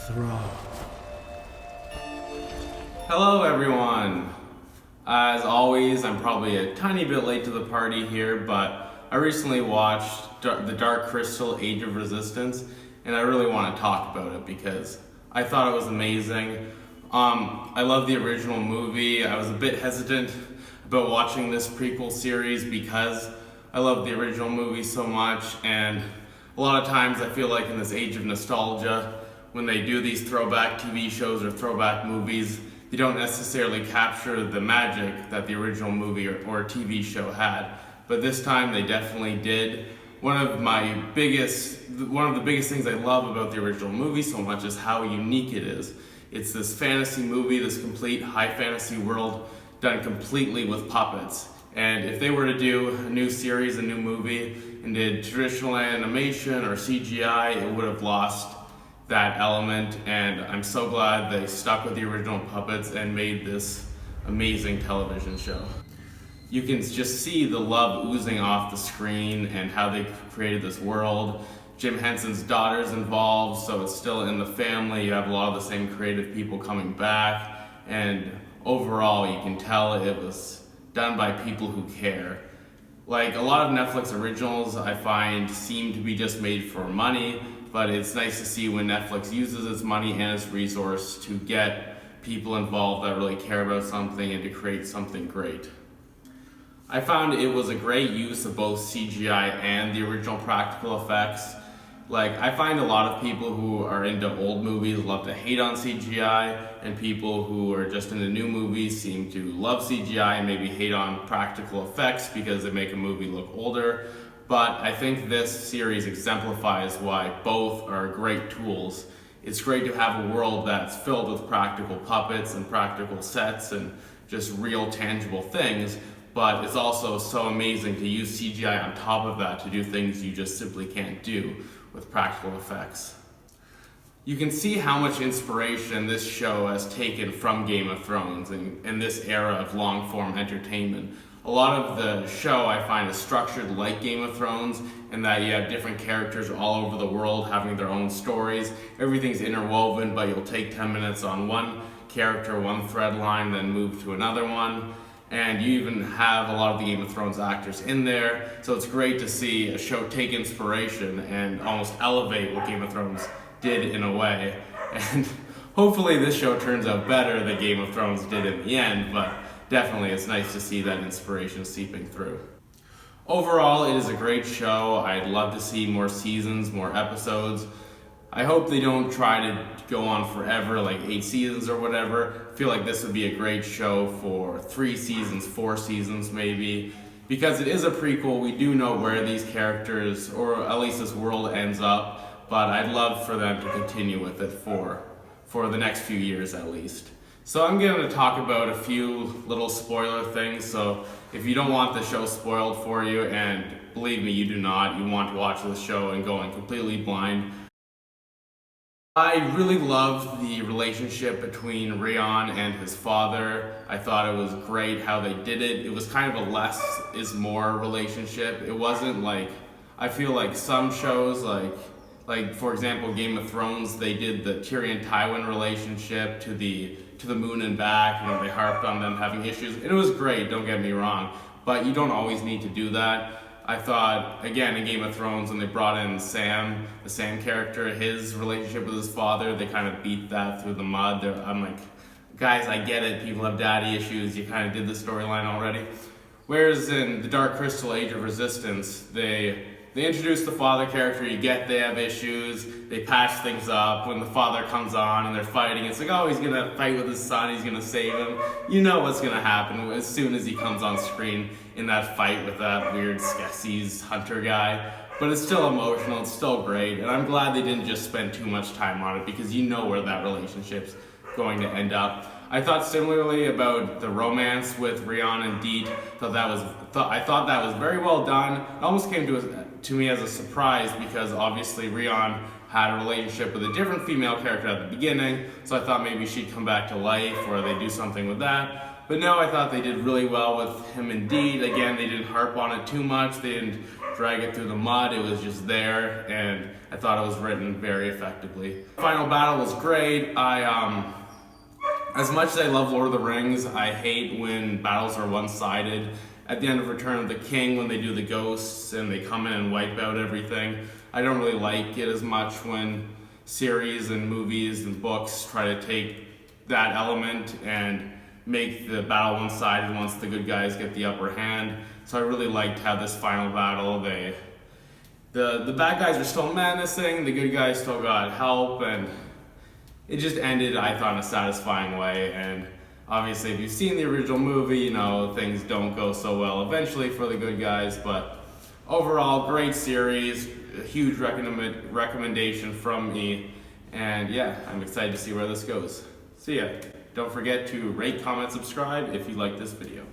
thrall. Hello everyone! As always, I'm probably a tiny bit late to the party here, but I recently watched The Dark Crystal Age of Resistance, and I really want to talk about it because I thought it was amazing. I love the original movie. I was a bit hesitant about watching this prequel series because I love the original movie so much, and a lot of times I feel like in this age of nostalgia, when they do these throwback TV shows or throwback movies, they don't necessarily capture the magic that the original movie or TV show had. But this time they definitely did. One of the biggest things I love about the original movie so much is how unique it is. It's this fantasy movie, this complete high fantasy world done completely with puppets. And if they were to do a new series, a new movie, and did traditional animation or CGI, it would have lost that element, and I'm so glad they stuck with the original puppets and made this amazing television show. You can just see the love oozing off the screen and how they created this world. Jim Henson's daughter's involved, so it's still in the family. You have a lot of the same creative people coming back, and overall you can tell it was done by people who care. Like a lot of Netflix originals I find seem to be just made for money, but it's nice to see when Netflix uses its money and its resource to get people involved that really care about something and to create something great. I found it was a great use of both CGI and the original practical effects. Like, I find a lot of people who are into old movies love to hate on CGI, and people who are just into new movies seem to love CGI and maybe hate on practical effects because they make a movie look older. But I think this series exemplifies why both are great tools. It's great to have a world that's filled with practical puppets and practical sets and just real tangible things, but it's also so amazing to use CGI on top of that to do things you just simply can't do with practical effects. You can see how much inspiration this show has taken from Game of Thrones and this era of long-form entertainment. A lot of the show I find is structured like Game of Thrones, in that you have different characters all over the world having their own stories. Everything's interwoven, but you'll take 10 minutes on one character, one thread line, then move to another one. And you even have a lot of the Game of Thrones actors in there, so it's great to see a show take inspiration and almost elevate what Game of Thrones did in a way. And hopefully this show turns out better than Game of Thrones did in the end, but definitely it's nice to see that inspiration seeping through. Overall, it is a great show. I'd love to see more seasons, more episodes. I hope they don't try to go on forever, like 8 seasons or whatever. I feel like this would be a great show for 3 seasons, 4 seasons maybe. Because it is a prequel, we do know where these characters, or at least this world, ends up. But I'd love for them to continue with it for the next few years at least. So I'm going to talk about a few little spoiler things. So if you don't want the show spoiled for you, and believe me, you do not, you want to watch this show and go in completely blind. I really loved the relationship between Rion and his father. I thought it was great how they did it. It was kind of a less is more relationship. It wasn't like, I feel like some shows like for example Game of Thrones, they did the Tyrion-Tywin relationship to the moon and back, and they harped on them having issues. And it was great, don't get me wrong, but you don't always need to do that. I thought, again, in Game of Thrones, when they brought in Sam, the Sam character, his relationship with his father, they kind of beat that through the mud. I'm like, guys, I get it, people have daddy issues, you kind of did the storyline already. Whereas in The Dark Crystal Age of Resistance, they introduce the father character, you get they have issues, they patch things up. When the father comes on and they're fighting, it's like, oh, he's gonna fight with his son, he's gonna save him. You know what's gonna happen as soon as he comes on screen in that fight with that weird Skeksis hunter guy. But it's still emotional, it's still great, and I'm glad they didn't just spend too much time on it, because you know where that relationship's going to end up. I thought similarly about the romance with Rion and Deet. I thought that was very well done. It almost came to me as a surprise, because obviously Rion had a relationship with a different female character at the beginning, so I thought maybe she'd come back to life or they do something with that. But no, I thought they did really well with him indeed. Again, they didn't harp on it too much. They didn't drag it through the mud. It was just there, and I thought it was written very effectively. Final battle was great. As much as I love Lord of the Rings, I hate when battles are one-sided. At the end of Return of the King, when they do the ghosts and they come in and wipe out everything, I don't really like it as much when series and movies and books try to take that element and make the battle one-sided once the good guys get the upper hand. So I really liked how this final battle, the bad guys are still menacing, the good guys still got help, and it just ended, I thought, in a satisfying way. And obviously, if you've seen the original movie, you know things don't go so well eventually for the good guys. But overall, great series, a huge recommendation from me. And yeah, I'm excited to see where this goes. See ya. Don't forget to rate, comment, subscribe if you like this video.